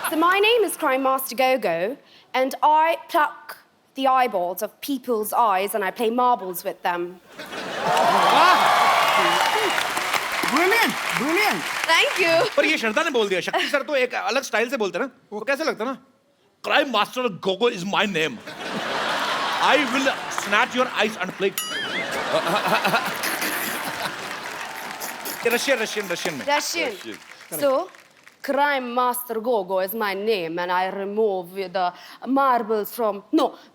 So my name is Crime Master Gogo, and I pluck the eyeballs of people's eyes, and I play marbles with them. Brilliant, brilliant. Thank you. पर ये श्रद्धा ने बोल दिया, शक्ति sir तो एक अलग स्टाइल से बोलते हैं ना, वो कैसे लगता है ना? Crime Master Gogo is my name. I will snatch your eyes and play. Russian में. Russian. So, Crime Master Gogo is my name, and I remove the marbles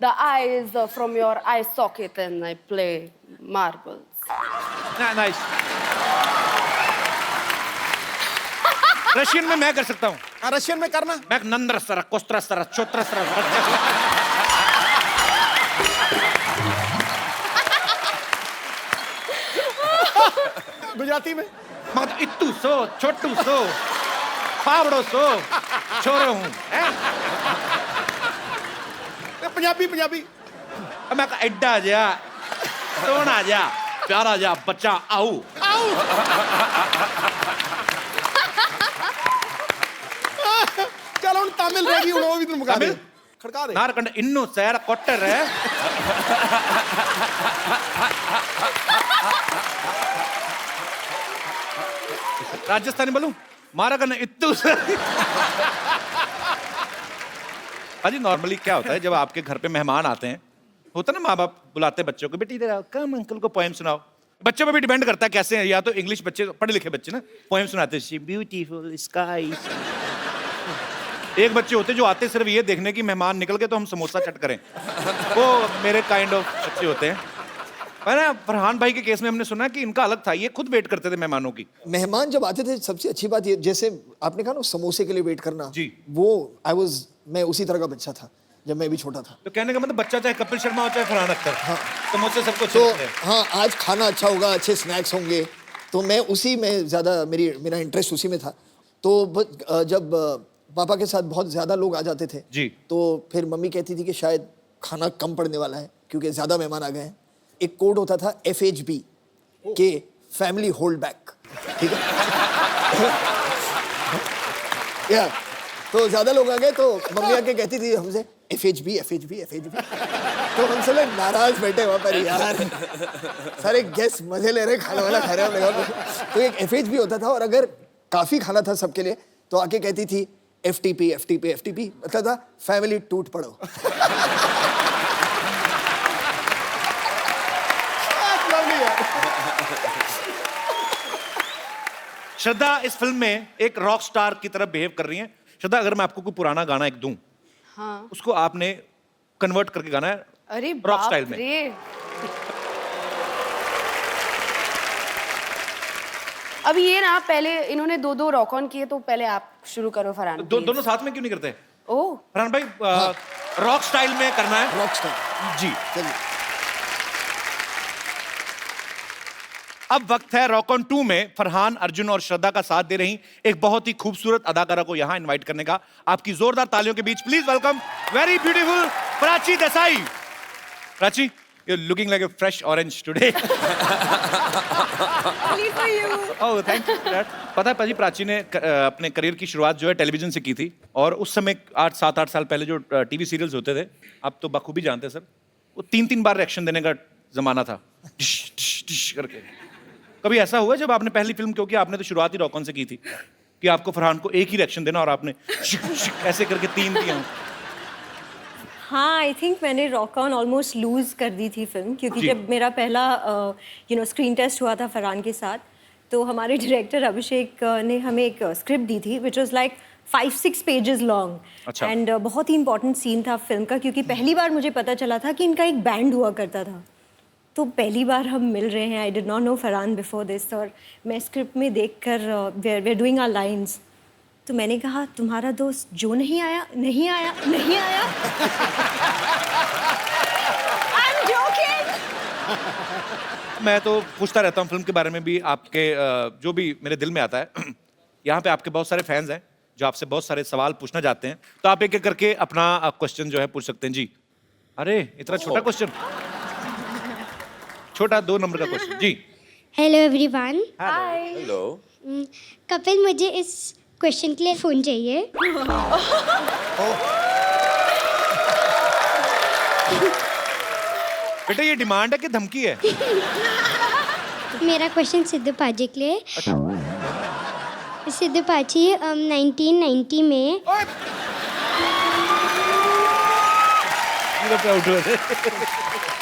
the eyes from your eye socket, and I play marbles. Nice. Russian में मैं कर सकता हूँ. Russian में करना. मैं Nandra sir, कोस्त्र sir, चोत्र sir. Gujarati में. मगर इत्तू सो, छोटू सो, फावड़ो सो, छोरे हूँ. पंजाबी. मैं एड्डा जा, सोना जा, प्यारा जा, बच्चा आओ. चलो तमिल रहेगी वो भी तुम मुका दे. खड़का दे. नारकंड इन्नू सैर कोटर है. राजस्थानी बोलूं? मारा करना इत्तू. अजी नॉर्मली क्या होता है जब आपके घर पे मेहमान आते हैं, होता ना माँ बाप बुलाते हैं बच्चों को, बेटी इधर आओ, कम अंकल को पोएम सुनाओ. बच्चों पे भी डिपेंड करता है कैसे हैं, या तो इंग्लिश बच्चे, पढ़े लिखे बच्चे ना पोएम सुनाते हैं, ब्यूटीफुल स्काई. एक बच्चे होते जो आते सिर्फ ये देखने की मेहमान निकल के तो हम समोसा चट करें, वो मेरे काइंड ऑफ बच्चे होते हैं. पर फरहान भाई के केस में हमने सुना कि इनका अलग था, ये खुद वेट करते थे मेहमानों की. मेहमान जब आते थे सबसे अच्छी बात ये, जैसे आपने कहा ना समोसे के लिए वेट करना जी, वो मैं उसी तरह का बच्चा था जब मैं भी छोटा था. तो कहने का मतलब बच्चा चाहे कपिल शर्मा हो चाहे फरहान अख्तर, हाँ, समोसे सबको तो अच्छे. हाँ, आज खाना अच्छा होगा, अच्छे स्नैक्स होंगे, तो मैं उसी में ज़्यादा मेरा इंटरेस्ट उसी में था. तो जब पापा के साथ बहुत ज़्यादा लोग आ जाते थे जी, तो फिर मम्मी कहती थी कि शायद खाना कम पड़ने वाला है क्योंकि ज़्यादा मेहमान आ गए हैं. एक कोड होता था FHB के फैमिली होल्ड बैक, ठीक है. या तो ज़्यादा लोग आ गए तो मम्मी आके कहती थी हमसे FHB. तो हम सब नाराज बैठे वहाँ पर, यार सारे गेस्ट मजे ले रहे, खाना वाला खा रहे हैं. तो एक FHB होता था, और अगर काफ़ी खाना था सबके लिए तो आके कहती थी FTP मतलब था फैमिली टूट पड़ो. श्रद्धा इस फिल्म में एक रॉक स्टार की तरह बिहेव कर रही हैं. श्रद्धा, अगर मैं आपको कोई पुराना गाना एक दूं, हाँ, उसको आपने कन्वर्ट करके गाना है अरे रॉक स्टाइल में. अब ये ना, पहले इन्होंने दो रॉक ऑन किए, तो पहले आप शुरू करो फरहान. दोनों साथ में क्यों नहीं करते? ओह फरहान भाई, रॉक स्टाइल में करना है. रॉक स्टार जी. चलिए. अब वक्त है रॉक ऑन 2 में फरहान, अर्जुन और श्रद्धा का साथ दे रही एक बहुत ही खूबसूरत अदाकारा को यहां इनवाइट करने का. आपकी जोरदार तालियों के बीच please welcome very beautiful Prachi Desai. Prachi, you're looking like a fresh orange today. Oh, thank you for that. पता है पाजी, प्राची ने अपने करियर की शुरुआत जो है टेलीविजन से की थी, और उस समय 7-8 साल पहले जो टीवी सीरियल्स होते थे, आप तो बखूबी जानते हैं सर, वो 3-3 बार रिएक्शन देने का जमाना था, डिश डिश डिश करके. कभी ऐसा हुआ जब आपने पहली फिल्म, क्योंकि आपने तो शुरुआत ही रॉक ऑन से की थी, कि आपको फरहान को एक ही रिएक्शन देना और आपने ऐसे करके 3 दिया? हाँ, आई थिंक मैंने रॉक ऑन ऑलमोस्ट लूज कर दी थी फिल्म, क्योंकि जब मेरा पहला स्क्रीन टेस्ट हुआ था फरहान के साथ, तो हमारे डायरेक्टर अभिषेक ने हमें एक स्क्रिप्ट दी थी which was like 5-6 pages long. अच्छा. एंड बहुत ही इंपॉर्टेंट सीन था फिल्म का, क्योंकि पहली बार मुझे पता चला था कि इनका एक बैंड हुआ करता था. तो पहली बार हम मिल रहे हैं, I did not know Farhan before this, और मैं स्क्रिप्ट में देख कर we are doing our lines, तो मैंने कहा तुम्हारा दोस्त जो नहीं आया. I'm joking. मैं तो पूछता रहता हूँ फिल्म के बारे में भी, आपके जो भी मेरे दिल में आता है. यहाँ पे आपके बहुत सारे फैंस हैं जो आपसे बहुत सारे सवाल पूछना चाहते हैं, तो आप एक एक करके अपना क्वेश्चन जो है पूछ सकते हैं. जी. अरे इतना छोटा क्वेश्चन, छोटा 2 नंबर का क्वेश्चन. जी. Hello everyone. हाय. कपिल, मुझे इस क्वेश्चन के लिए फ़ोन चाहिए। बेटा ये डिमांड है कि धमकी है? मेरा क्वेश्चन सिद्धू पाजी के लिए। सिद्धू पाजी 1990 में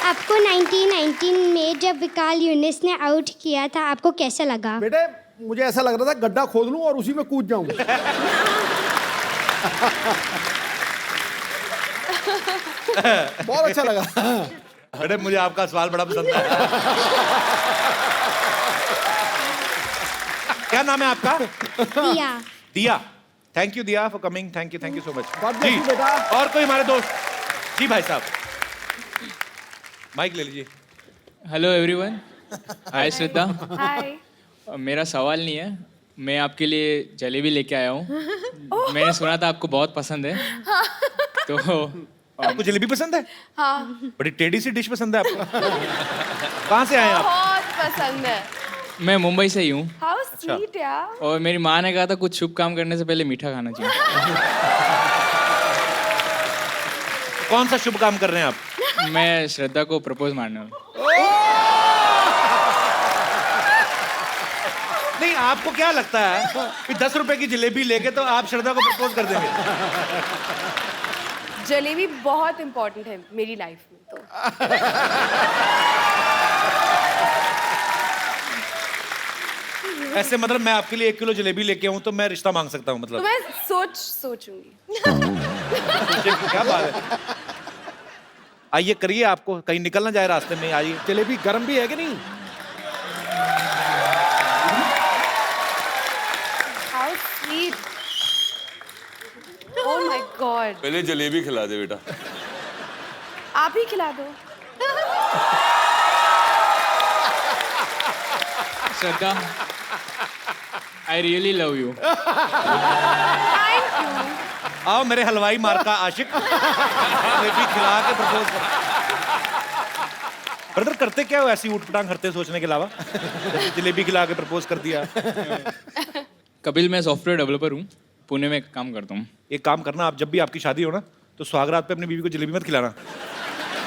आपको 1919 में जब विकाल यूनिस ने आउट किया था, आपको कैसा लगा? बेटे मुझे ऐसा लग रहा था गड्ढा खोद लूं और उसी में कूद जाऊं। बहुत अच्छा लगा। बेटे मुझे आपका सवाल बड़ा पसंद है। क्या नाम है आपका? दिया। दिया। थैंक यू दिया for coming. Thank you so much. God bless you, बेटा। और कोई हमारे दोस्त? जी भाई साहब माइक ले लीजिए। Hello everyone. Hi Shraddha. Hi. मेरा सवाल नहीं है, मैं आपके लिए जलेबी लेके आया हूँ। मैंने सुना था आपको बहुत पसंद है। तो आपको जलेबी पसंद है? हाँ बड़ी टेढ़ी सी डिश पसंद है आपको। कहाँ से आए हैं आप? बहुत पसंद है। मैं मुंबई से ही हूँ हाउ स्वीट यार। और मेरी माँ ने कहा था कुछ शुभ काम करने से पहले मीठा खाना चाहिए। कौन सा शुभ काम कर रहे हैं आप? मैं श्रद्धा को प्रपोज मारने वाला हूँ। नहीं आपको क्या लगता है कि 10 रुपए की जलेबी लेके तो आप श्रद्धा को प्रपोज कर देंगे? जलेबी बहुत इम्पोर्टेंट है मेरी लाइफ में तो। ऐसे मतलब मैं आपके लिए 1 किलो जलेबी लेके आऊं तो मैं रिश्ता मांग सकता हूं तो मतलब? मैं सोचूंगी। क्या बात है। आइए करिए, आपको कहीं निकल ना जाए रास्ते में। आइए। जलेबी गर्म भी है कि नहीं? How sweet. Oh my god. पहले जलेबी खिला दे बेटा। आप ही खिला दो। Shraddha, I really love you. Thank you. आओ मेरे हलवाई मार का आशिक। जलेबी खिला के प्रपोज कर। ब्रदर करते क्या हो ऐसी ऊटपटांग करते सोचने के अलावा? जलेबी खिला के प्रपोज कर दिया। कपिल, मैं सॉफ्टवेयर डेवलपर हूँ, पुणे में काम करता हूँ। एक काम करना, आप जब भी आपकी शादी हो ना तो सुहागरात पे अपनी बीवी को जलेबी मत खिलाना।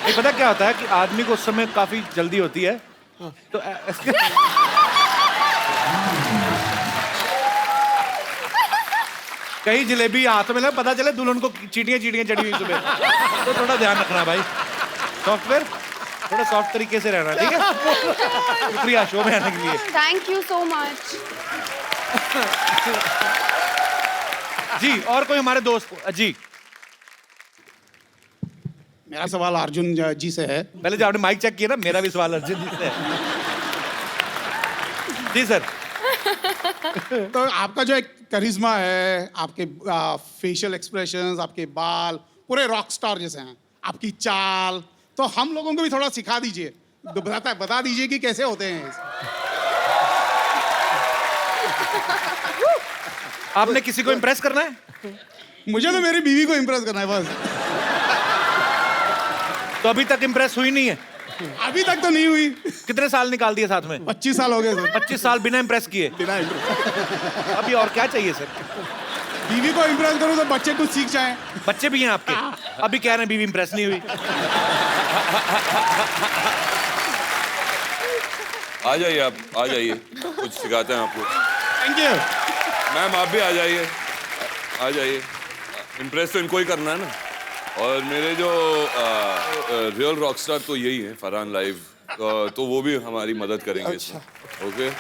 ये पता क्या होता है कि आदमी को उस समय काफी जल्दी होती है तो कहीं जलेबी हाथ में लगे, पता चले दुल्हन को चीटियां चढ़ी हुई सुबह। तो थोड़ा ध्यान रखना भाई। सॉफ्टवेयर थोड़ा सॉफ्ट तरीके से रहना, ठीक है? शुक्रिया शो में आने के लिए। Thank you so much. जी और कोई हमारे दोस्त? जी मेरा सवाल अर्जुन जी से है। पहले जब आपने माइक चेक किया ना, मेरा भी सवाल अर्जुन जी से है। जी सर। तो आपका जो एक करिश्मा है, आपके फेशियल एक्सप्रेशंस, आपके बाल पूरे रॉक स्टार जैसे हैं, आपकी चाल, तो हम लोगों को भी थोड़ा सिखा दीजिए। तो बता दीजिए कि कैसे होते हैं। आपने किसी को इम्प्रेस करना है? मुझे तो मेरी बीवी को इम्प्रेस करना है बस। तो अभी तक इम्प्रेस हुई नहीं है? अभी तक तो नहीं हुई। कितने साल निकाल दिए साथ में? 25 साल हो गए सर। 25 साल बिना इम्प्रेस किए? बिना impress। अभी और क्या चाहिए सर? बीवी को इम्प्रेस करूँ तो बच्चे कुछ सीख जाएं। बच्चे भी हैं आपके? अभी कह रहे हैं बीवी इम्प्रेस नहीं हुई। आ जाइए आप, आ जाइए, कुछ सिखाते हैं आपको। थैंक यू मैम आप भी आ जाइए, आ जाइए। इम्प्रेस तो इनको ही करना है ना। और मेरे जो रियल रॉकस्टार तो यही है, फरहान लाइव, तो वो भी हमारी मदद करेंगे इसमें। Okay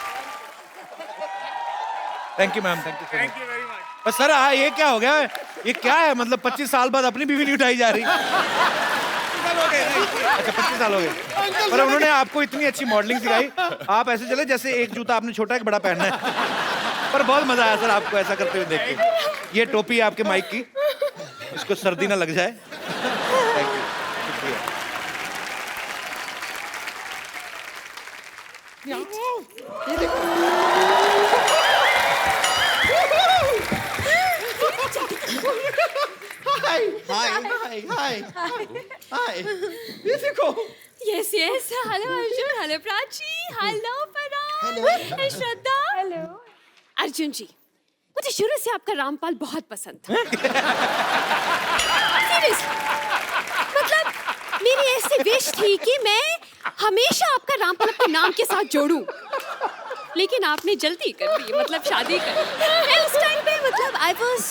thank you ma'am, thank you very much. Sir ये क्या हो गया? ये क्या है मतलब 25 साल बाद अपनी बीवी नहीं उठाई जा रही? अच्छा 25 साल हो गए। पर उन्होंने आपको इतनी अच्छी मॉडलिंग सिखाई, आप ऐसे चले जैसे एक जूता आपने छोटा एक बड़ा पहनना है। पर बहुत मजा आया सर आपको ऐसा करते हुए देख के। ये टोपी है आपके माइक की, इसको सर्दी ना लग जाए। थैंक यू, शुक्रिया। हाय ये देखो। Yes, yes. Hello, Arjun. Hello, Prachi. Hello, Farhan. Hey, Shraddha. Hello. Arjun ji, मुझे शुरू से आपका रामपाल बहुत पसंद था Seriously. मतलब मेरी ऐसी विश थी कि मैं हमेशा आपका रामपाल अपने नाम के साथ जोड़ूं, लेकिन आपने जल्दी कर दी, मतलब शादी कर दी। उस टाइम पे मतलब I was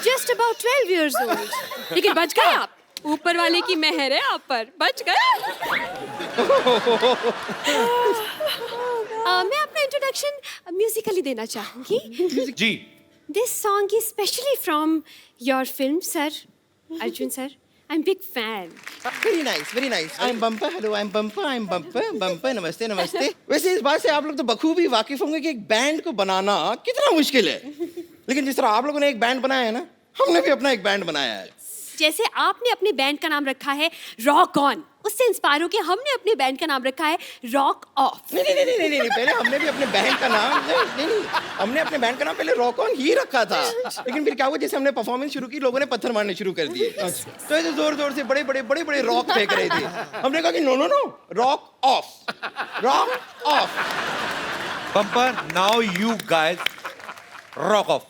just about 12 years old, लेकिन बच गए आप। ऊपर वाले की मेहर है आप पर, बच गए। मैं अपना इंट्रोडक्शन म्यूजिकली देना चाहूंगी। जी This song is specially from your film, sir. Arjun sir. I'm big fan. Very nice very nice. I am bumper, hello I am bumper, I am bumper bumper, नमस्ते नमस्ते। वैसे इस बात से आप लोग तो बखूबी वाकिफ होंगे कि एक बैंड को बनाना कितना मुश्किल है, लेकिन जिस तरह आप लोगों ने एक बैंड बनाया है ना, हमने भी अपना एक बैंड बनाया है। जैसे आपने अपने बैंड का नाम रखा है रॉक ऑन, उससे इंस्पायर होकर हमने अपने बैंड का नाम रखा है रॉक ऑफ। नहीं नहीं नहीं नहीं नहीं, पहले हमने भी अपने बैंड का नाम नहीं, हमने अपने बैंड का नाम पहले रॉक ऑन ही रखा था, लेकिन फिर क्या हुआ, जैसे हमने परफॉर्मेंस शुरू की, लोगों ने पत्थर मारने शुरू कर दिए। तो ऐसे जोर जोर से बड़े बड़े बड़े बड़े रॉक फेंक रहे थे। हमने कहा कि no no no, rock on, rock on. Bumper, now you guys rock on.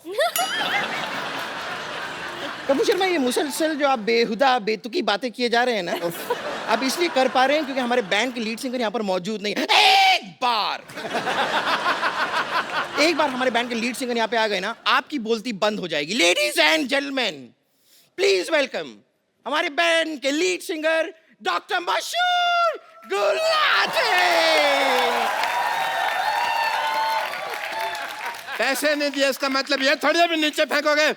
Kapoor Sharma, ये मुसलसल जो आप बेहुदा बेतुकी बातें किए जा रहे हैं ना, आप इसलिए कर पा रहे हैं क्योंकि हमारे बैंड के लीड सिंगर यहाँ पर मौजूद नहीं है। एक बार हमारे बैंड के लीड सिंगर यहाँ पे आ गए ना, आपकी बोलती बंद हो जाएगी। Ladies and gentleman, please welcome हमारे बैंड के लीड सिंगर डॉक्टर मशहूर गुलाटी। पैसे नहीं दिए इसका मतलब ये थोड़ी भी नीचे फेंकोगे।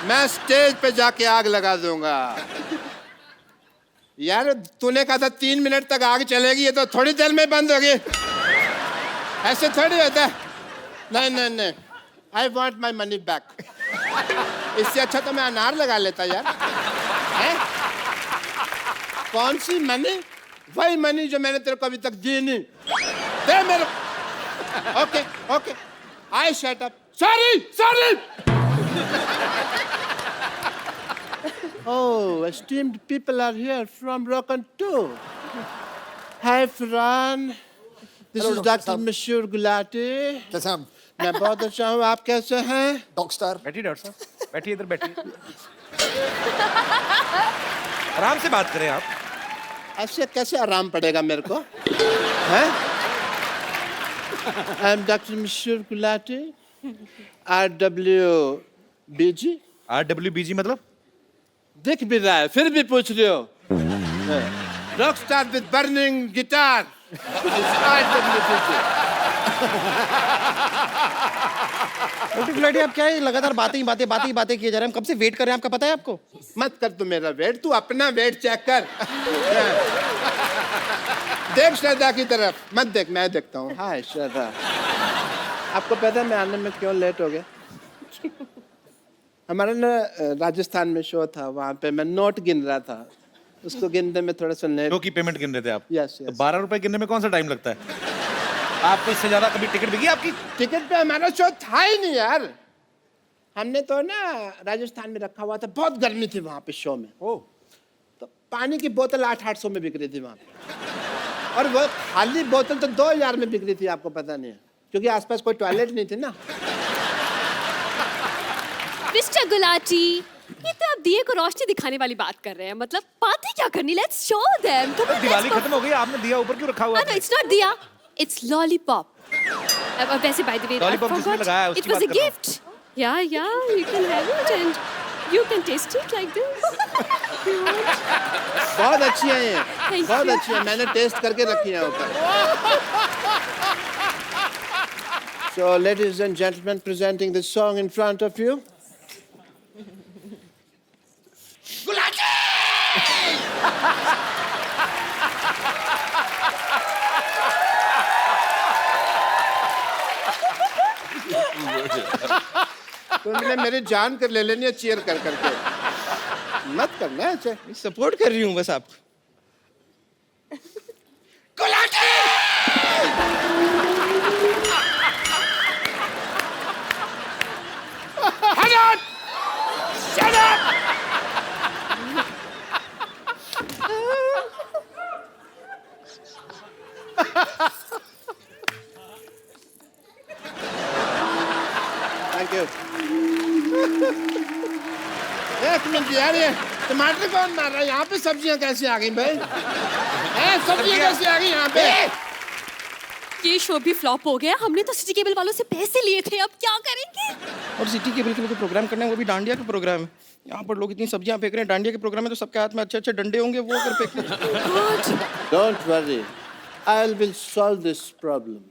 मैं स्टेज पे जाके आग लगा दूंगा। यार तूने कहा था 3 मिनट तक आग चलेगी, ये तो थोड़ी देर में बंद होगी। ऐसे थोड़ी होता है। नहीं नहीं नहीं, I want my money back. इससे अच्छा तो मैं अनार लगा लेता यार। है? कौन सी मनी? वही मनी जो मैंने तेरे को अभी तक दी नहीं। दे मेरे। Okay okay, I shut up. Sorry sorry. Oh, esteemed people are here from Rock and 2. Hi, Farhan. This is Dr. Mashur Gulati. कैसे हम? मैं बहुत अच्छा हूँ, आप कैसे हैं? Dog star. बैठिए डॉक्टर साहब, बैठिए इधर बैठिए। आराम से बात करें आप। ऐसे कैसे आराम पड़ेगा मेरे को? हैं? I'm Dr. Mashur Gulati. RWBG. RWBG मतलब? दिख भी रहा है, फिर भी पूछ रहे हो। Rock star with burning guitar. Doctor Gulati, आप क्या है लगातार बातें ही बातें किए जा रहे हैं, हम कब से वेट कर रहे हैं, आपका पता है आपको? मत कर तू मेरा वेट, तू अपना वेट चेक कर। देख श्रद्धा की तरफ मत देख, मैं देखता हूँ। हाय श्रद्धा, आपको पता है मैं आने में क्यों लेट हो गया? हमारा ना राजस्थान में शो था, वहाँ पे मैं नोट गिन रहा था, उसको गिनने में थोड़ा सा लेट। शो की पेमेंट गिन रहे थे आप? यस तो 12 रुपए गिनने में कौन सा टाइम लगता है? आपको इससे ज्यादा कभी टिकट बिकी आपकी? टिकट पे हमारा शो था ही नहीं यार। हमने तो ना राजस्थान में रखा हुआ था, बहुत गर्मी थी वहाँ पे शो में। ओ तो पानी की बोतल 800-800 में बिक रही थी वहाँ पे, और वो खाली बोतल तो 2000 में बिक रही थी, आपको पता नहीं है, क्योंकि आसपास कोई टॉयलेट नहीं थी ना। मिस्टर गुलाटी, ये तो आप दिए को रोशनी दिखाने वाली बात कर रहे हैं, मतलब पार्टी क्या करनी? Let's show them. दिवाली खत्म हो गई, आपने दिया ऊपर क्यों रखा हुआ है? नो, इट्स नॉट दिया, इट्स लॉलीपॉप। अब वैसे बाय द वे, लॉलीपॉप जिसने लगाया उसकी इट वाज अ बात कर रहा हूं। गिफ्ट। या you can have it and you can taste it like this. बहुत अच्छी है ये, Thank बहुत you. अच्छी है, मैंने टेस्ट करके रखी है ऊपर। So ladies and gentlemen, presenting this song in front of you. तुमने मेरी जान कर ले लेनी है चीयर कर करके, मत करना ऐसे। सपोर्ट कर रही हूँ बस आपको। Shut up! एक मिनट यार, ये टमाटर कौन मार रहा है यहाँ पे? सब्जियां कैसे आ गई भाई? सब्जियां कैसे आ गई यहाँ पे? ये शो भी फ्लॉप हो गया। हमने तो सिटी केबल वालों से पैसे लिए थे, अब क्या करेंगे? और सिटी केबल के लिए प्रोग्राम करना है, वो भी डांडिया का प्रोग्राम है। यहाँ पर लोग इतनी सब्जियां फेंक रहे हैं, डांडिया के प्रोग्राम में तो सबके हाथ में अच्छे अच्छे डंडे होंगे, वो कर फेंक रहे हैं। Don't worry, I will solve this problem.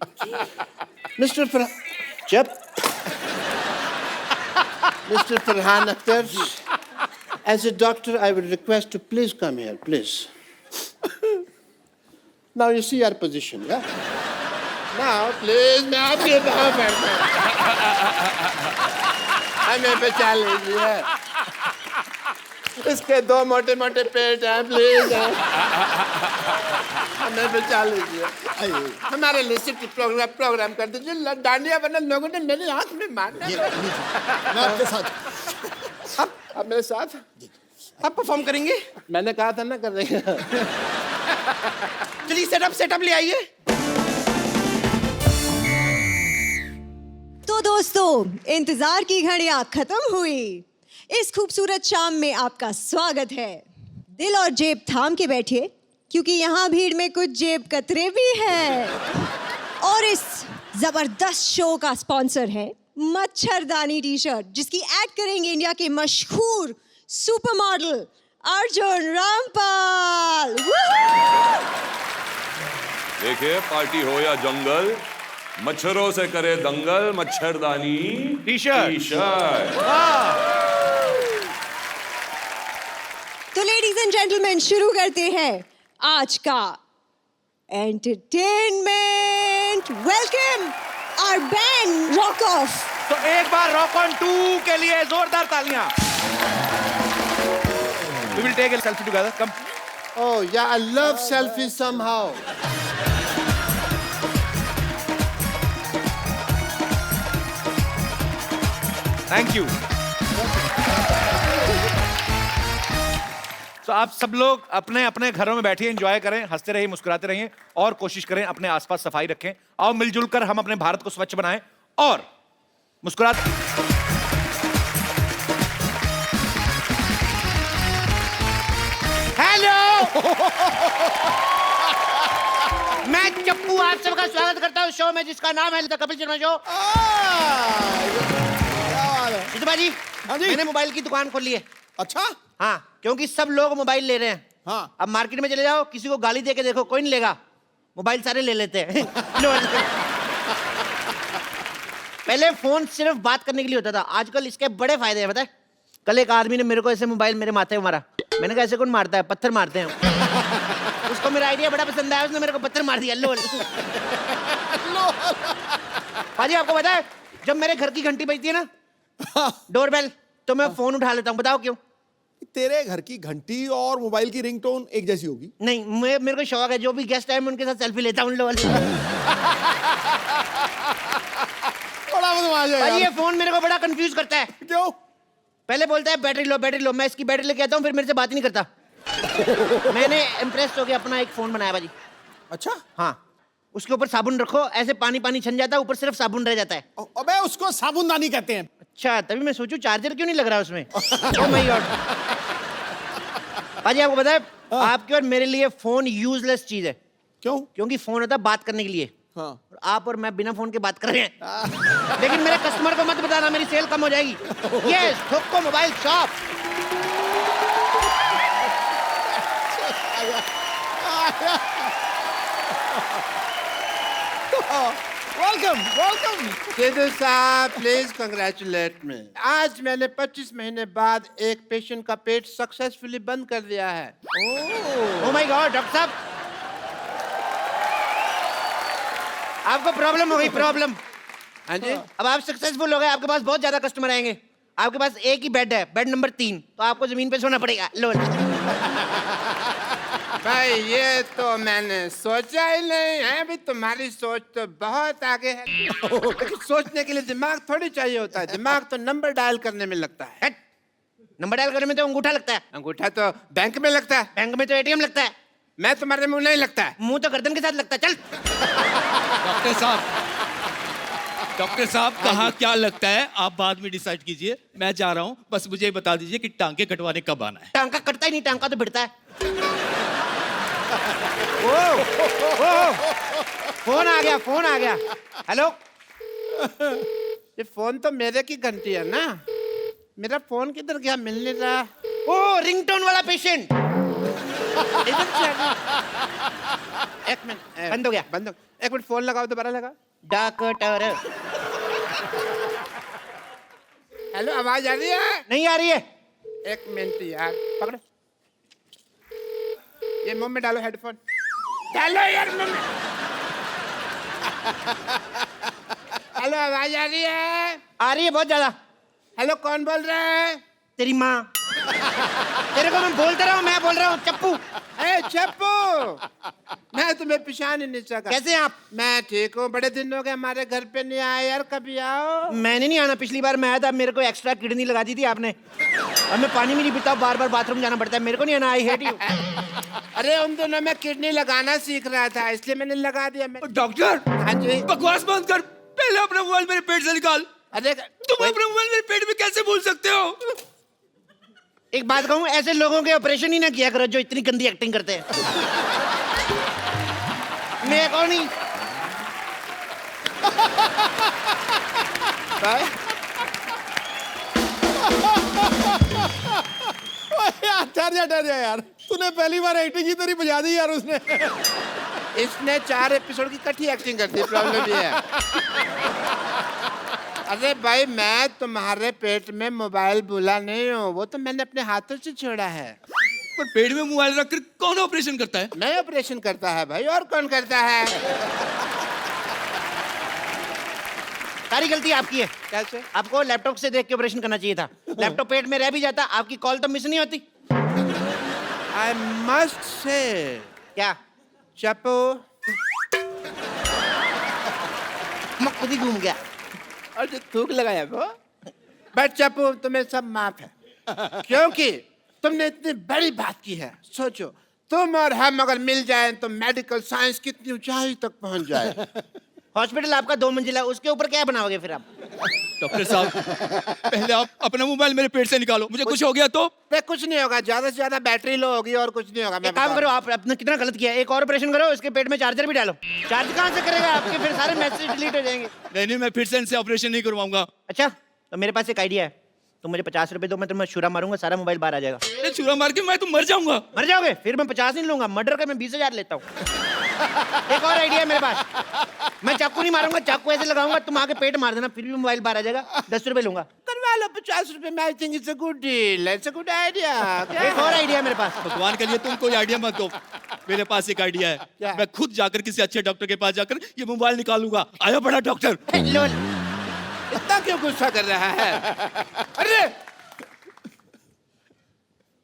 Mr. Mr. Farhan Akhtar, as a doctor, I would request to please come here, please. Now you see our position, yeah? Now, please, मैं आपके पाँव पड़ता हूँ। हमें बचा लीजिए। इसके 2 मोटे मोटे पेट हैं, प्लीज। हमें बचा लीजिए। हमारे लिए सिटी प्रोग्राम कर दीजिए। डांडिया वरना लोगों ने मेरी आंख में मारना। मैं आपके साथ। आप मेरे साथ? आप परफॉर्म करेंगे? मैंने कहा था ना कर देंगे। चलिए सेटअप ले आइए। तो दोस्तों, इंतजार की घड़ियां खत्म हुई। इस खूबसूरत शाम में आपका स्वागत है। दिल और जेब थाम के बैठिए, क्योंकि यहाँ भीड़ में कुछ जेब कतरे भी हैं। और इस जबरदस्त शो का स्पॉन्सर है मच्छरदानी टी शर्ट, जिसकी ऐड करेंगे इंडिया के मशहूर सुपर मॉडल अर्जुन रामपाल। देखिए, पार्टी हो या जंगल, मच्छरों से करे दंगल, मच्छरदानी टी शर्ट। तो लेडीज एंड जेंटलमैन, शुरू करते हैं आज का entertainment. Welcome our band rock on. तो एक बार रॉक ऑन 2 के लिए जोरदार तालियां। We will take a selfie together. Come. Oh yeah, I love selfies somehow. Thank you. तो आप सब लोग अपने अपने घरों में बैठिए, एंजॉय करें, हंसते रहिए, मुस्कुराते रहिए और कोशिश करें अपने आसपास सफाई रखें। आओ मिलजुल कर हम अपने भारत को स्वच्छ बनाएं और मुस्कुराते। हेलो, मैं चप्पू आप सबका स्वागत करता हूँ शो में, जिसका नाम है द कपिल शर्मा शो। सिद्धू जी, मैंने मोबाइल की दुकान खोली है। अच्छा? हाँ, क्योंकि सब लोग मोबाइल ले रहे हैं। हाँ। अब मार्केट में चले जाओ, किसी को गाली दे के देखो, कोई नहीं लेगा। मोबाइल सारे ले लेते हैं। पहले फोन सिर्फ बात करने के लिए होता था, आजकल इसके बड़े फायदे हैं, पता है? कल एक आदमी ने मेरे को ऐसे मोबाइल मेरे माथे में मारा। मैंने कहा ऐसे कौन मारता है? पत्थर मारते हैं। उसको मेरा आइडिया बड़ा पसंद आया, उसने मेरे को पत्थर मार दिया। लोल। पाजी, आपको पता है जब मेरे घर की घंटी बजती है ना, डोरबेल, तो मैं फोन उठा लेता हूँ। बताओ क्यों? तेरे घर की घंटी और मोबाइल की रिंगटोन एक जैसी होगी? नहीं, मेरे को शौक है, जो भी गेस्ट आए मैं उनके साथ सेल्फी लेता हूँ। बड़ा बदमाश है यार। ये फोन मेरे को बड़ा कंफ्यूज करता है। क्यों? पहले बोलता है बैटरी लो बैटरी लो, मैं इसकी बैटरी लेके आता हूँ, फिर मेरे से बात ही नहीं करता। मैंने इम्प्रेस हो के अपना एक फोन बनाया भाजी। अच्छा? हाँ, उसके ऊपर साबुन रखो, ऐसे पानी पानी छन जाता है, ऊपर सिर्फ साबुन रह जाता है। अबे उसको साबुनदानी कहते हैं। अच्छा, तभी मैं सोचूं चार्जर क्यों नहीं लग रहा उसमें। ओह माय गॉड। भाजी, आपको पता है आपके और मेरे लिए फोन यूजलेस चीज है। क्यों? क्योंकि फोन होता है बात करने के लिए। हाँ। और आप और मैं बिना फोन के बात कर रहे हैं। लेकिन मेरे कस्टमर को मत बताना, मेरी सेल कम हो जाएगी। यस, ठोको mobile shop. Welcome welcome. Sidhu साहब, प्लीज कंग्रेचुलेट मी। आज मैंने 25 महीने बाद एक पेशेंट का पेट सक्सेसफुली बंद कर दिया है। ओह माय गॉड, डॉक्टर साहब, आपको प्रॉब्लम हो गई, प्रॉब्लम। हाँ जी। अब आप सक्सेसफुल हो गए, आपके पास बहुत ज्यादा कस्टमर आएंगे। आपके पास एक ही बेड है, बेड नंबर 3, तो आपको जमीन पे सोना पड़ेगा। लो। भाई, ये तो मैंने सोचा ही नहीं है। अभी तुम्हारी सोच तो बहुत आगे है। लेकिन सोचने के लिए दिमाग थोड़ी चाहिए होता है। दिमाग तो नंबर डायल करने में लगता है। नंबर डायल करने में तो अंगूठा लगता है। अंगूठा तो बैंक में लगता है। बैंक में तो एटीएम लगता है। मैं तुम्हारे मुंह नहीं लगता है। मुंह तो गर्दन के साथ लगता है। चल। डॉक्टर साहब, डॉक्टर साहब कहाँ क्या लगता है आप बाद में डिसाइड कीजिए, मैं जा रहा हूँ, बस मुझे बता दीजिए कि टांके कटवाने कब आना है। टांका कटता ही नहीं, टांका तो भिड़ता है। फोन आ गया, फोन आ गया। हेलो, ये फोन तो मेरे की घंटी है ना, मेरा फोन किधर गया, मिल नहीं रहा। ओ रिंगटोन वाला पेशेंट। एक मिनट, बंद हो गया, बंद हो। एक मिनट, फोन लगाओ, दोबारा लगा। डॉक्टर। हेलो, आवाज आ रही है? नहीं आ रही है। एक मिनट यार, पकड़ो, ये मुंह में डालो हेडफोन, डालो यार मुंह में। हेलो, आवाज आ रही है? आ रही है बहुत ज्यादा। हेलो, कौन बोल रहा है? तेरी माँ। तेरे को मैं बोलता रहा हूँ, मैं बोल रहा हूँ चप्पू। ए चप्पू, मैं तुम्हें पहचान ही नहीं सका। कैसे आप? मैं ठीक हूँ, बड़े दिन हो गए हमारे घर पे नहीं आए यार, कभी आओ। मैंने नहीं आना, पिछली बार मैं आया था, मेरे को एक्स्ट्रा किडनी लगा दी थी आपने। अब मैं पानी में नहीं पीता, बार बार बाथरूम जाना पड़ता है, मेरे को नहीं आना। I hate you. अरे उन दोनों में किडनी लगाना सीख रहा था, इसलिए मैंने लगा दिया। डॉक्टर, हाँ जी, बकवास बंद कर, पहले अपना मोबाइल मेरे पेट से निकाल। अरे तुम अपना मोबाइल मेरे पेट में कैसे भूल सकते हो? एक बात कहूँ, ऐसे लोगों के ऑपरेशन ही ना किया करो जो इतनी गंदी एक्टिंग करते हैं। मैं कौन नहीं। यार ठहर जा यार, तूने पहली बार एक्टिंग की तेरी बजा दी यार उसने। इसने 4 एपिसोड की कठी एक्टिंग कर दी, प्रॉब्लम ये है। अरे भाई, मैं तुम्हारे पेट में मोबाइल भूला नहीं हूँ, वो तो मैंने अपने हाथों से छोड़ा है। पर पेट में मोबाइल रखकर कौन ऑपरेशन करता है? मैं ऑपरेशन करता है भाई, और कौन करता है? सारी गलती आपकी है। कैसे? आपको लैपटॉप से देख के ऑपरेशन करना चाहिए था। लैपटॉप पेट में रह भी जाता, आपकी कॉल तो मिस नहीं होती। I must say. क्या? चप्पू, मैं खुद ही घूम गया और जो थूक लगाया वो। बट चप्पू, तुम्हें सब माफ है, क्योंकि तुमने इतनी बड़ी बात की है। सोचो, तुम और हम अगर मिल जाएं तो मेडिकल साइंस कितनी ऊंचाई तक पहुंच जाए। हॉस्पिटल आपका 2 मंजिला, उसके ऊपर क्या बनाओगे फिर आप? डॉक्टर साहब, पहले आप अपना मोबाइल मेरे पेट से निकालो, मुझे कुछ हो गया तो? कुछ नहीं होगा, ज्यादा से ज्यादा बैटरी लो होगी और कुछ नहीं होगा। एक काम करो, आप अपने कितना गलत किया, एक और ऑपरेशन करो, इसके पेट में चार्जर भी डालो। चार्ज कहाँ से करेगा? आपके फिर सारे मैसेज डिलीट हो जाएंगे। नहीं, मैं फिर से इनसे ऑपरेशन नहीं करवाऊंगा। अच्छा, तो मेरे पास एक आइडिया है, तुम मुझे 50 रुपए दो, मैं तुम्हें छुरा मारूंगा, सारा मोबाइल बाहर आ जाएगा। अरे छुरा मार के मैं तो मर जाऊंगा। मर जाओगे? फिर मैं 50 नहीं लूंगा, मर्डर का मैं 20,000 लेता हूँ। एक और आइडिया है मेरे पास, मैं चाकू नहीं मारूंगा, चाकू ऐसे लगाऊंगा, तुम आके पेट मार देना, फिर भी मोबाइल बाहर आ जाएगा। 10 रुपए लूंगा। करवा लो 50 रुपए में। I think it's a good deal, it's a good idea. एक और आइडिया है मेरे पास। भगवान के लिए तुम कोई आइडिया मत दो, मेरे पास एक आइडिया है। मैं खुद जाकर किसी अच्छे डॉक्टर के पास जाकर ये मोबाइल निकालूंगा। आया बड़ा डॉक्टर। इतना क्यों गुस्सा कर रहा है? अरे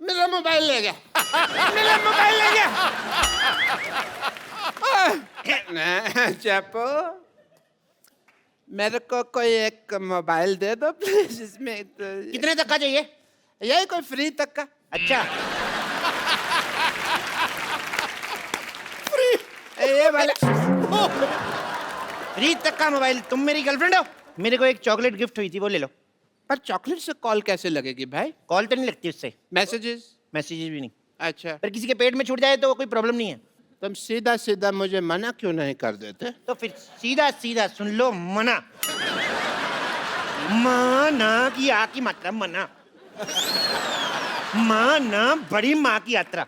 मेरा मोबाइल ले गया, मेरा मोबाइल ले गया। चप्पू, मेरे को कोई एक मोबाइल दे दो प्लीज। इसमें कितने तक का चाहिए? यही कोई फ्री तक का। अच्छा, फ्री? ये वाला फ्री तक का मोबाइल? तुम मेरी गर्लफ्रेंड हो? मेरे को एक चॉकलेट गिफ्ट हुई थी, वो ले लो। पर चॉकलेट से कॉल कैसे लगेगी भाई? कॉल तो नहीं लगती उससे। मैसेजेस? मैसेजेस भी नहीं। अच्छा, पर किसी के पेट में छूट जाए तो कोई प्रॉब्लम नहीं है। तुम सीधा सीधा मुझे मना क्यों नहीं कर देते? तो फिर सीधा सीधा सुन लो, मना। माना की आ की मात्रा, मना। माना बड़ी माँ की यात्रा।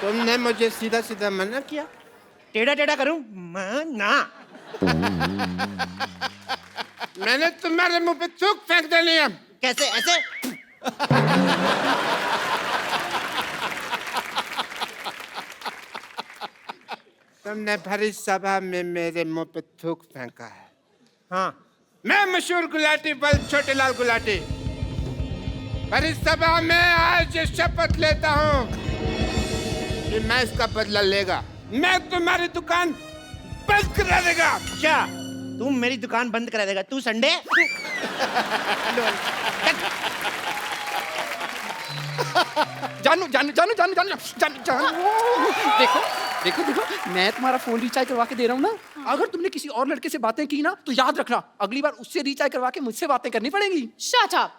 तुमने मुझे सीधा सीधा मना किया? टेढ़ा टेढ़ा करूं? मना। मैंने तुम्हारे मुंह पे थूक फेंक देनी है। कैसे? ऐसे? तुमने भरी सभा में मेरे मुंह पे थूक फेंका है। हाँ, मैं मशहूर गुलाटी बल छोटे लाल गुलाटी भरी सभा में आज शपथ लेता हूँ कि मैं इसका बदला लेगा। मैं तुम्हारी दुकान बंद करा देगा। क्या तुम मेरी दुकान बंद करा देगा? तू संडे? जानू जानू जानू जानू जानू जानू जानू देखो देखो देखो, मैं तुम्हारा फोन रिचार्ज करवा के दे रहा हूँ ना। अगर तुमने किसी और लड़के से बातें की ना तो याद रखना अगली बार उससे रिचार्ज करवा के मुझसे बातें करनी पड़ेगी। Shut up.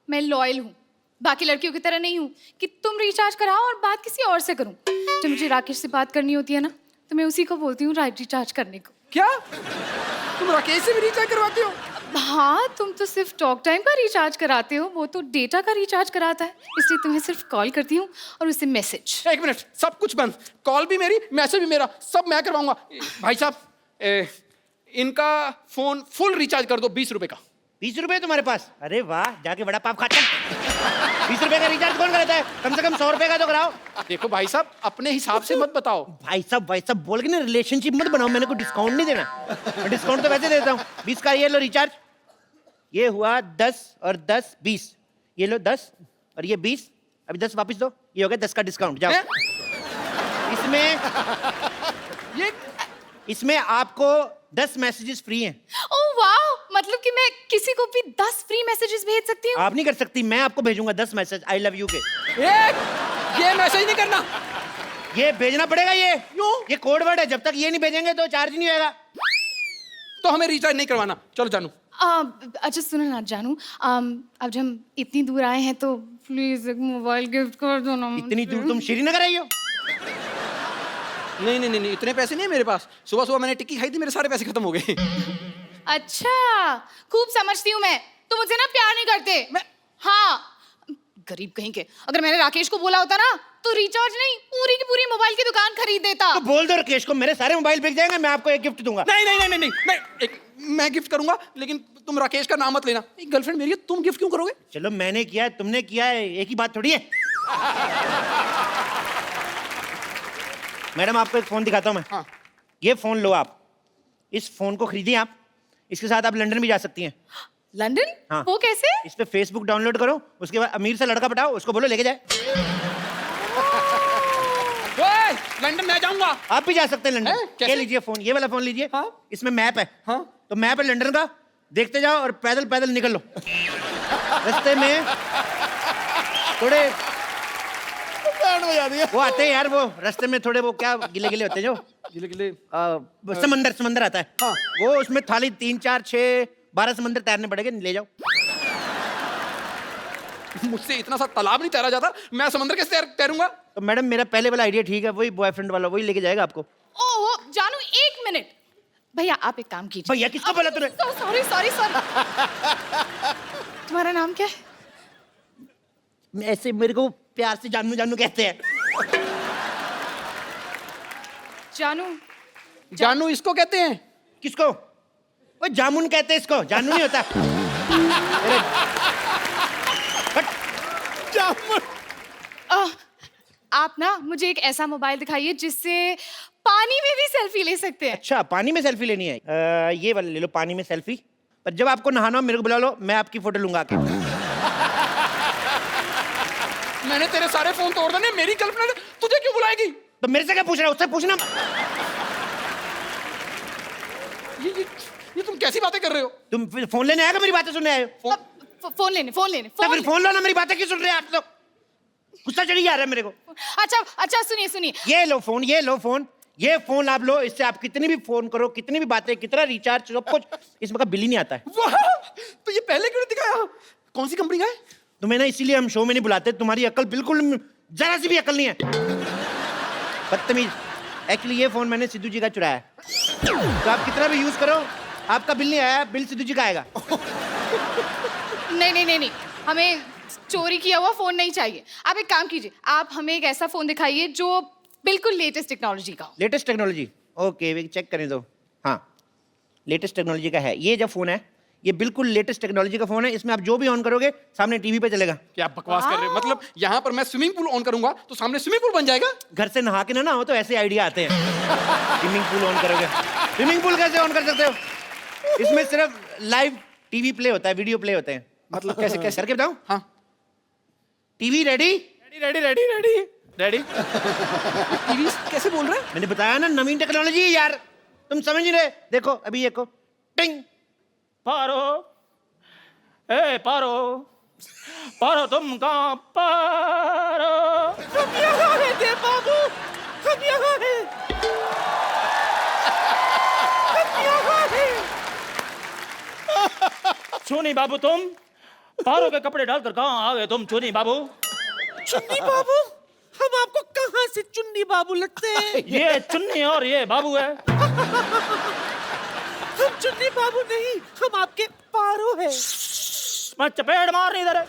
मैं लॉयल हूँ, बाकी लड़कियों की तरह नहीं हूँ कि तुम रिचार्ज कराओ और बात किसी और से करूँ। जब मुझे राकेश से बात करनी होती है ना तो मैं उसी को बोलती हूँ रिचार्ज करने को। क्या तुम राकेश से भी रिचार्ज करवाते हो? हाँ, तुम तो सिर्फ टॉक टाइम का रिचार्ज कराते हो, वो तो डेटा का रिचार्ज कराता है, इसलिए तुम्हें सिर्फ कॉल करती हूँ और उससे मैसेज। एक मिनट, सब कुछ बंद। कॉल भी मेरी, मैसेज भी मेरा, सब मैं करवाऊंगा। भाई साहब इनका फोन फुल रिचार्ज कर दो 20 रुपए का। 20 रुपए तुम्हारे पास? अरे वाह, जाके बड़ा पाप खाता। 20 रुपए का रिचार्ज कौन कराता है? कम से कम 100 रुपए का तो कराओ। देखो भाई साहब, अपने हिसाब से मत बताओ। भाई साहब बोल के ना रिलेशनशिप मत बनाओ, मैंने कोई डिस्काउंट नहीं देना। डिस्काउंट तो वैसे देता हूँ। 20 का ये लो रिचार्ज, ये हुआ 10 और 10 20, ये लो 10 और ये 20, अभी 10 वापस दो, ये हो गया 10 का डिस्काउंट। जाओ। इसमें आपको 10 मैसेजेस फ्री हैं। ओह वाह, मतलब कि मैं किसी को भी 10 फ्री मैसेजेस भेज सकती हूँ? आप नहीं कर सकती, मैं आपको भेजूंगा 10 मैसेज आई लव यू के। ये मैसेज नहीं करना, ये भेजना पड़ेगा। ये कोड वर्ड है, जब तक ये नहीं भेजेंगे तो चार्ज नहीं होगा। तो हमें रिचार्ज नहीं करवाना। चलो जानू। अच्छा सुनो ना जानू, अब जब हम इतनी दूर आए हैं तो प्लीज एक मोबाइल गिफ्ट कर दो ना। इतनी दूर तुम श्रीनगर आई हो? नहीं, इतने पैसे नहीं है मेरे पास। सुबह मैंने टिक्की खाई थी, मेरे सारे पैसे खत्म हो गए। अच्छा, खूब समझती हूँ मैं, तुम मुझसे ना प्यार नहीं करते। हाँ, गरीब कहीं के। अगर मैंने राकेश को बोला होता ना तो रिचार्ज नहीं, पूरी की पूरी मोबाइल की दुकान खरीद देता। तो बोल दो राकेश को, मेरे सारे मोबाइल बिक जाएंगे, मैं आपको एक गिफ्ट दूंगा। नहीं, मैं गिफ्ट करूंगा, लेकिन तुम राकेश का नाम मत लेना। गर्लफ्रेंड मेरी है, तुम गिफ्ट क्यों करोगे? चलो मैंने किया है, तुमने किया है, एक ही बात थोड़ी है। मैडम आपको एक फोन दिखाता हूँ मैं। हाँ। ये फोन लो आप, इस फोन को खरीदिए आप, इसके साथ आप लंदन भी जा सकती हैं। लंदन? हाँ। वो कैसे? इस पे फेसबुक डाउनलोड करो, उसके बाद अमीर से लड़का पटाओ, उसको बोलो लेके जाए। लंदन मैं जाऊंगा। आप भी जा सकते हैं लंदन। ये लीजिए फोन, ये वाला फोन लीजिए। हाँ? इसमें मैप है। हाँ? तो मैप है लंदन का, देखते जाओ और पैदल पैदल निकल लो। रास्ते में थोड़े वो आते हैं यार, वो रास्ते में थोड़े वो क्या गिले गिले होते हैं, जो गिले समंदर आता है। हाँ। वो उसमें थाली 3 4 6 12 समंदर तैरने पड़ेंगे, ले जाओ। मुझसे इतना सा तालाब नहीं तैरा जाता, मैं समंदर कैसे तैरूंगा? तो मैडम मेरा पहले वाला आइडिया ठीक है, वही बॉयफ्रेंड वाला, वही लेके जाएगा आपको। ओह जानू, एक मिनट भैया, आप एक काम कीजिए। भैया किसको बोला तूने? सॉरी तुम्हारा नाम क्या है? ऐसे मेरे को प्यार से जानू जानू कहते हैं। जानू इसको कहते हैं। किसको? वो जामुन कहते हैं इसको, जानू नहीं होता। आप ना मुझे एक ऐसा मोबाइल दिखाइए जिससे पानी में भी सेल्फी ले सकते हैं। अच्छा, पानी में सेल्फी लेनी है? ये वाला ले लो, पानी में सेल्फी। पर जब आपको नहाना हो मेरे को बुला लो, मैं आपकी फोटो लूंगा आके। मैंने तेरे सारे फोन तोड़ देने, मेरी गर्लफ्रेंड तुझे क्यों बुलाएगी? तो मेरे से क्या पूछ रहा है, उससे पूछना। ये तुम कैसी बातें कर रहे हो? तुम फिर फोन लेने आएगा, मेरी बातें सुनने आए हो? फोन लेने तो फिर फोन लो ना, मेरी बातें क्यों सुन रहे हैं आप लोग? गुस्सा चढ़ी जा रहा है मेरे को। अच्छा सुनिए। ये लो फोन, ये फोन आप लो, इससे आप कितनी भी फोन करो, कितनी भी बातें, कितना रिचार्ज, सब कुछ, इसमें का बिल ही नहीं आता है। तो ये पहले क्यों नहीं दिखाया? कौन सी कंपनी का है? तुम्हें ना इसीलिए हम शो में नहीं बुलाते, तुम्हारी अकल बिल्कुल जरा सी भी अकल नहीं है, बदतमीज। एक्चुअली ये फोन मैंने सिद्धू जी का चुराया है, तो आप कितना भी यूज करो आपका बिल नहीं आया, बिल सिद्धू जी का आएगा। नहीं, हमें चोरी किया हुआ फोन नहीं चाहिए। आप एक काम कीजिए, आप हमें एक ऐसा फोन दिखाइए जो बिल्कुल लेटेस्ट टेक्नोलॉजी का हो। Latest technology? ओके, चेक करने दो। हाँ, लेटेस्ट टेक्नोलॉजी का है ये। जो फोन है ये बिल्कुल लेटेस्ट टेक्नोलॉजी का फोन है, इसमें आप जो भी ऑन करोगे सामने टीवी पे चलेगा। क्या बकवास कर रहे हो? मतलब यहाँ पर मैं स्विमिंग पूल ऑन करूंगा तो सामने स्विमिंग पूल बन जाएगा? घर से नहा के ना हो तो ऐसे आइडिया आते हैं। स्विमिंग पूल ऑन करोगे, स्विमिंग पूल कैसे ऑन कर सकते हो? इसमें सिर्फ लाइव टीवी प्ले होता है, वीडियो प्ले होते हैं। मतलब कैसे करके बताऊं? हाँ। TV ready? रेडी। टीवी कैसे बोल रहे हैं? मैंने बताया ना, नवीन टेक्नोलॉजी है यार, तुम समझ नहीं रहे। देखो अभी, देखो, टिंग। पारो, ए पारो तुम कहाँ पारो? बाबू, चुन्नी बाबू तुम पारो के कपड़े डालकर कहाँ आ गए तुम चुन्नी बाबू? चुन्नी बाबू? हम आपको कहाँ से चुन्नी बाबू लगते हैं? ये चुन्नी और ये बाबू है। हम चुन्नी बाबू नहीं, हम आपके पारो हैं। मैं चपेट मारनी इधर है।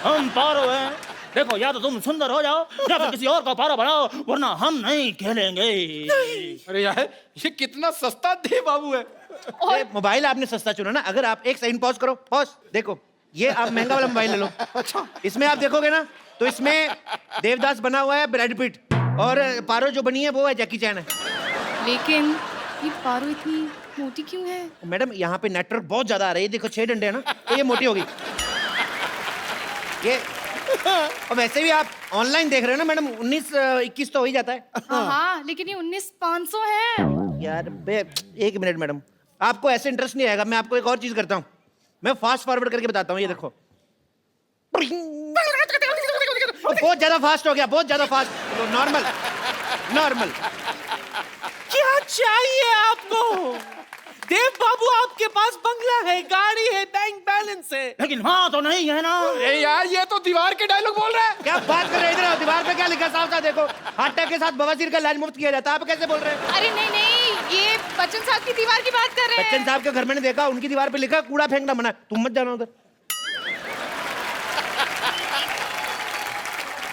हम पारो हैं। देखो या तो तुम सुंदर हो जाओ या फिर किसी और का पारो बनाओ, वरना हम नहीं खेलेंगे। अरे यार ये कितना सस्ता दे बाबू है। ये मोबाइल आपने सस्ता चुना ना। अगर आप एक सेकंड पॉज करो, पॉज। देखो ये आप महंगा वाला मोबाइल ले लो। अच्छा इसमें आप देखोगे ना तो इसमें देवदास बना हुआ है ब्रैड पिट, और पारो जो बनी है वो है जैकी चैन है। लेकिन ये पारो इतनी मोटी क्यों है? मैडम यहाँ पे नेटवर्क बहुत ज्यादा आ रहा है। ये देखो 6 डंडे है ना, तो ये मोटी होगी ये। और वैसे भी आप ऑनलाइन देख रहे हो ना मैडम, 19-21 तो हो ही जाता है। हाँ लेकिन ये 19,500 है। यार एक मिनट मैडम, आपको ऐसे इंटरेस्ट नहीं आएगा। मैं आपको एक और चीज करता हूँ, मैं फास्ट फॉरवर्ड करके बताता हूँ। ये देखो बहुत ज्यादा फास्ट हो गया, बहुत ज्यादा फास्ट। Normal normal. क्या चाहिए आपको? देव बाबू आपके पास बंगला है, गाड़ी है, बैंक बैलेंस है, लेकिन वहाँ तो नहीं है ना। अरे यार ये तो दीवार के डायलॉग बोल रहा है। क्या बात कर रहे हैं? इधर दीवार पे क्या लिखा साफ साफ देखो, हार्ट अटैक के साथ बवासीर का इलाज मुफ्त किया जाता है। आप कैसे बोल रहे हैं? अरे नहीं नहीं, ये बच्चन साहब की दीवार की बात कर रहे हैं। बच्चन साहब के घर मैंने देखा, उनकी दीवार पे लिखा कूड़ा फेंकना मना, तुम मत जाना उधर।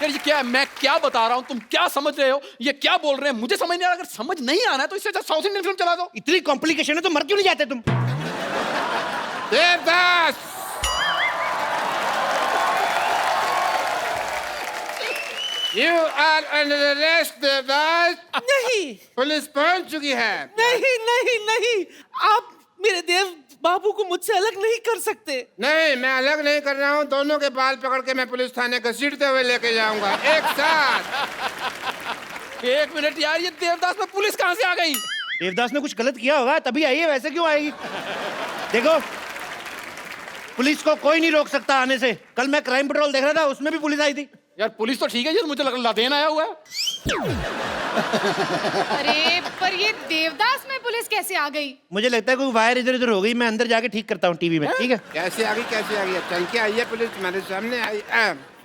यार ये क्या है? मैं क्या बता रहा हूँ, तुम क्या समझ रहे हो? ये क्या बोल रहे हैं मुझे समझ नहीं आ रहा। अगर समझ नहीं आना है तो इससे साउथ इंडियन फिल्म चला दो। इतनी कॉम्प्लिकेशन है तो मर क्यों नहीं जाते तुम? Devdas you are under arrest Devdas. नहीं पुलिस पहुंच चुकी है। नहीं नहीं नहीं, आप मेरे देव बाबू को मुझसे अलग नहीं कर सकते। नहीं मैं अलग नहीं कर रहा हूँ, दोनों के बाल पकड़ के मैं पुलिस थाने घसीटते हुए लेके जाऊंगा एक साथ। एक मिनट यार, ये देवदास में पुलिस कहाँ से आ गई? देवदास ने कुछ गलत किया होगा तभी आई है, वैसे क्यों आएगी? देखो पुलिस को कोई नहीं रोक सकता आने से। कल मैं क्राइम पेट्रोल देख रहा था, उसमें भी पुलिस आई थी। यार पुलिस तो ठीक है, ये मुझे लग लादेन आया हुआ है। अरे पर ये देवदास में पुलिस कैसे आ गई? मुझे लगता है कोई वायर इधर उधर हो गई, मैं अंदर जाके ठीक करता हूँ टीवी में, ठीक है? कैसे आ गई चल के आई है पुलिस तुम्हारे सामने आई।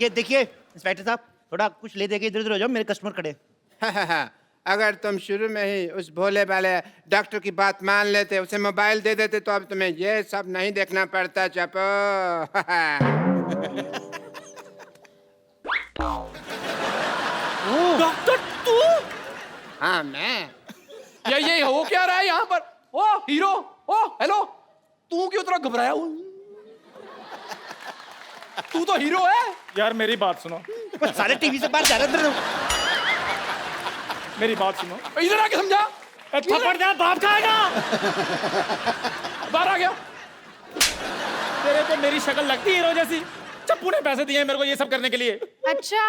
ये देखिए इंस्पेक्टर साहब, थोड़ा कुछ ले दे के इधर उधर हो जाओ, मेरे कस्टमर खड़े। अगर तुम शुरू में ही उस भोले वाले डॉक्टर की बात मान लेते, उसे मोबाइल दे देते, तो अब तुम्हें ये सब नहीं देखना पड़ता। चपो डॉक्टर तू? हाँ मैं। ये हो क्या रहा है यहाँ पर? ओ हीरो, ओ हेलो, तू क्यों इतना घबराया हुआ? तू तो हीरो है। यार मेरी बात सुनो, सारे टीवी से बाहर जा रहे हैं। मेरी बात सुनो, इधर आके समझा। थप्पड़ दे बाप का आएगा। बाहर आ गया। तेरे पे मेरी शक्ल लगती है हीरो जैसी। चप्पू ने पैसे दिए मेरे को ये सब करने के लिए। अच्छा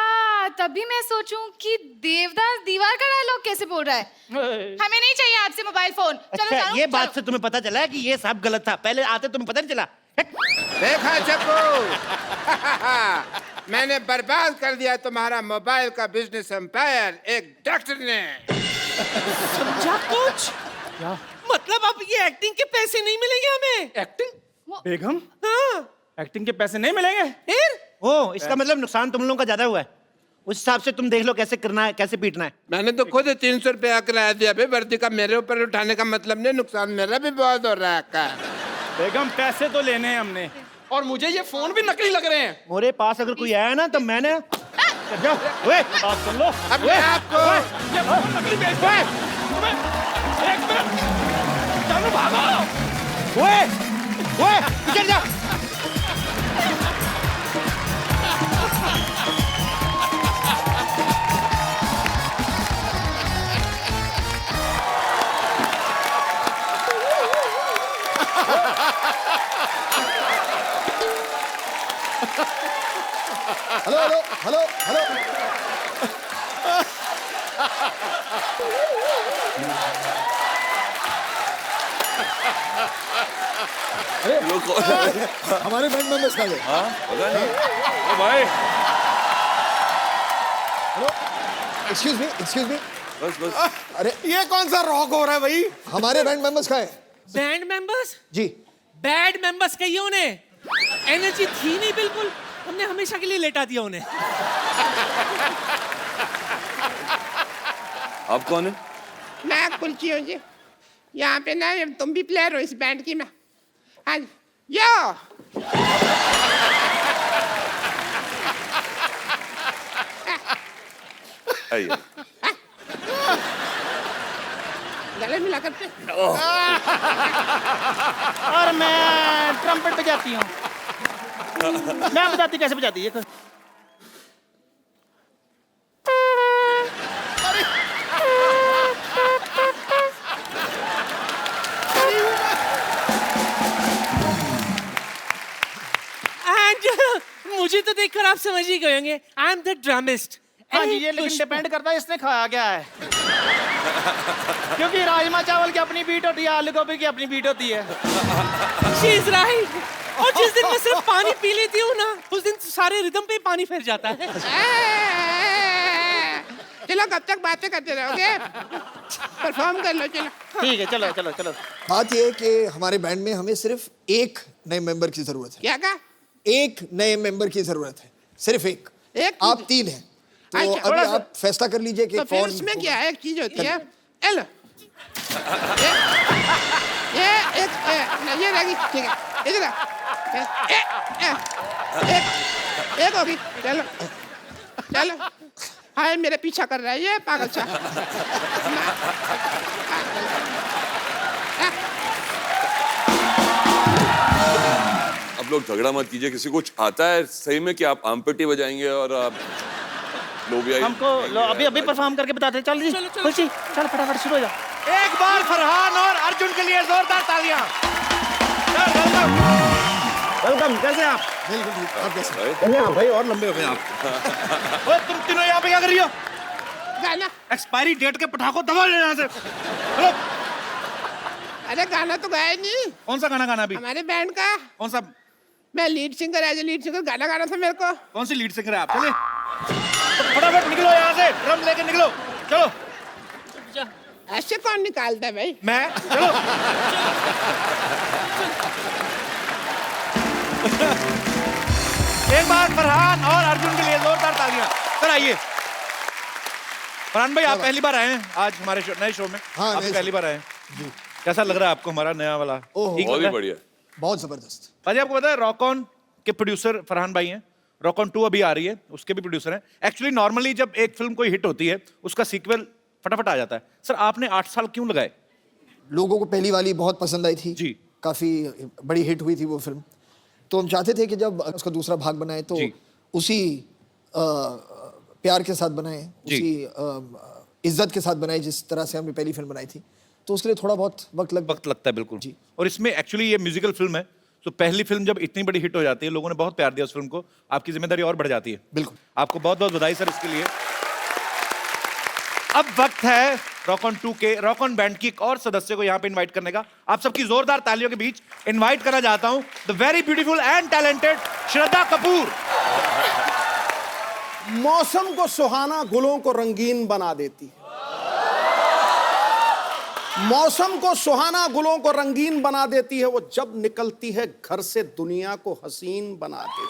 तभी मैं सोचूं कि देवदास दीवार का डायलॉग कैसे बोल रहा है। हमें नहीं चाहिए आपसे मोबाइल फोन। चलो अच्छा चलो, ये चलो। बात से तुम्हें पता चला है कि ये सब गलत था? पहले आते तुम्हें पता नहीं चला? देखा चप्पू, मैंने बर्बाद कर दिया तुम्हारा मोबाइल का बिजनेस एम्पायर एक डॉक्टर ने। समझा कुछ? क्या मतलब अब ये एक्टिंग के पैसे नहीं मिलेंगे हमें? एक्टिंग? बेगम हाँ एक्टिंग के पैसे नहीं मिलेंगे? फिर ओ इसका मतलब नुकसान तुम लोगों का ज्यादा हुआ है। उस हिसाब से तुम देख लो कैसे करना है, कैसे पीटना है। मैंने तो खुद 300 रुपया किराया दिया भाई, वर्दी का मेरे ऊपर उठाने का मतलब नहीं, नुकसान मेरा भी बहुत हो रहा है। बेगम पैसे तो लेने हैं हमने, और मुझे ये फोन भी नकली लग रहे हैं। मेरे पास अगर कोई आया ना तो मैंने बात सुन लो। अपने आप को ये फोन नकली बेच रहे हैं। एक मिनट, चलो भागो। ओए चल जा। Hello hello hello hello. हमारे बैंड मेंबर्स कहाँ गए? पता नहीं। ओ भाई हेलो एक्सक्यूज मी। बस अरे ये कौन सा रॉक हो रहा है भाई? हमारे बैंड मेंबर्स कहाँ हैं? Band members? जी बैड मेंबर्स कहिए उन्हें, एनर्जी थी नहीं बिल्कुल, हमने हमेशा के लिए लेटा दिया उन्हें। आप कौन है? मैं कुलची हूँ जी, यहाँ पे ना तुम भी प्लेयर हो इस बैंड की। मैं हाँ यो आइए। गले मिला करते। और मैं ट्रम्पेट बजाती हूँ। मैं बताती कैसे बजाती है। मुझे तो देखकर आप समझ ही गए होंगे, आई एम द ड्रमिस्ट। हाँ जी, ये लेकिन डिपेंड करता है इसने खाया क्या है। क्योंकि राजमा चावल की अपनी बीट होती है, आलू गोभी की अपनी बीट होती है। She is right। और जिस दिन मैं सिर्फ पानी पी लेती हूँ ना, उस दिन सारे रिदम पे पानी फिर जाता है। चलो कब तक बातें करते रहोगे, परफॉर्म कर लो। चलो ठीक है, चलो चलो चलो। बात ये है कि हमारे बैंड में हमें सिर्फ एक नए मेंबर की जरूरत है। क्या कहा? एक नए मेंबर की जरूरत है, सिर्फ एक। आप 3 हैं, तो अच्छा, अभी आप फैसला कर लीजिए कि तो फिर कौन। उसमें क्या है, एक चीज होती है एल, ये रहेगी, ठीक है, इधर एक होगी। चलो चलो, हाँ मेरे पीछा कर रहा है ये पागल सा। आप लोग झगड़ा मत कीजिए, किसी को कुछ आता है सही में कि आप आमपेटी बजाएंगे और आप लोबिया हमको अभी अभी परफॉर्म करके बताते हैं। चल जी खुशी, चल फटाफट शुरू हो जा। एक बार फरहान और अर्जुन के लिए जोरदार तालियां। वेलकम, कैसे आप? बिल्कुल ठीक, आप कैसे? बढ़िया भाई, और लंबे हो गए आप। ओए तुम तीनों यहाँ पे क्या कर रही हो? गाना। एक्सपायरी डेट के पटाखों दबा ले यहाँ से। चलो। अरे गाना तो गाया नहीं। कौन सा गाना गाना अभी? हमारे बैंड का। कौन सा? मैं lead singer, as a lead singer गाना गाना था मेरे को। कौन सी लीड सिंगर है आप? चले फटाफट निकलो यहाँ से, ड्रम लेके निकलो। चलो। ऐसे कौन निकालता है भाई? मैं। चलो। एक बार फरहान और अर्जुन के लिए जोरदार तालियां। सर आइए। फरहान भाई, आप पहली बार आए हैं आज हमारे नए शो में। हाँ, आप पहली बार आए हैं जी। कैसा लग रहा है आपको हमारा नया वाला? बहुत ही बढ़िया, बहुत जबरदस्त। पाजी आपको पता है रॉक ऑन के प्रोड्यूसर फरहान भाई हैं। रॉक ऑन 2 अभी आ रही है, उसके भी प्रोड्यूसर हैं। एक्चुअली नॉर्मली जब एक फिल्म कोई हिट होती है उसका सीक्वल फटाफट आ जाता है। सर आपने 8 साल क्यों लगाए? लोगों को पहली वाली बहुत पसंद आई थी जी, काफी बड़ी हिट हुई थी वो फिल्म। तो हम चाहते थे कि जब उसका दूसरा भाग बनाए तो उसी प्यार के साथ बनाए, उसी इज्जत के साथ बनाए जिस तरह से हमने पहली फिल्म बनाई थी। तो उसके लिए थोड़ा बहुत वक्त लगता है। बिल्कुल जी। और इसमें एक्चुअली ये म्यूजिकल फिल्म है, तो पहली फिल्म जब इतनी बड़ी हिट हो जाती है, लोगों ने बहुत प्यार दिया उस फिल्म को, आपकी जिम्मेदारी और बढ़ जाती है। बिल्कुल, आपको बहुत बहुत बधाई सर इसके लिए। अब वक्त है रॉक ऑन 2 के रॉक ऑन बैंड की एक और सदस्य को यहाँ पे इनवाइट करने का। आप सबकी जोरदार तालियों के बीच इनवाइट करना चाहता हूँ the very beautiful and talented Shraddha Kapoor. मौसम को सुहाना, गुलों को रंगीन बना देती है। मौसम को सुहाना, गुलों को रंगीन बना देती है। वो जब निकलती है घर से दुनिया को हसीन बना देती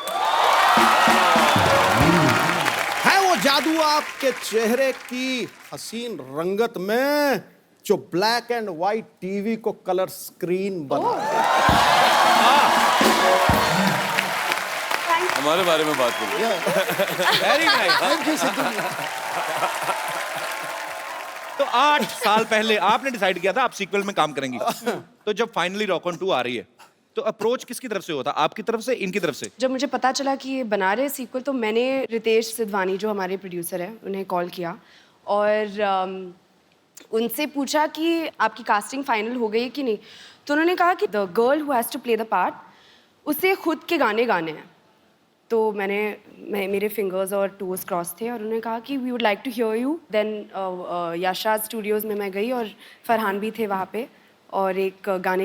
है वो जादू आपके चेहरे की हसीन रंगत में जो ब्लैक एंड व्हाइट टीवी को कलर स्क्रीन बना देती हमारे बारे में बात करिए। Very nice. तो 8 साल पहले आपने डिसाइड किया था आप सीक्वल में काम करेंगी। तो जब फाइनली रॉक ऑन 2 आ रही है तो अप्रोच किसकी तरफ से होता? आपकी तरफ से, इनकी तरफ से? जब मुझे पता चला कि ये बना रहे सीक्वल तो मैंने रितेश सिद्धवानी जो हमारे प्रोड्यूसर हैं उन्हें कॉल किया और उनसे पूछा कि आपकी कास्टिंग फाइनल हो गई कि नहीं। तो उन्होंने कहा कि the girl who has to play the part उसे खुद के गाने गाने हैं। तो मेरे फिंगर्स और टोज क्रॉस थे और उन्होंने कहा कि we would like to hear you. Then यशाद स्टूडियोज़ में मैं गई और फरहान भी थे वहाँ पे और एक गाने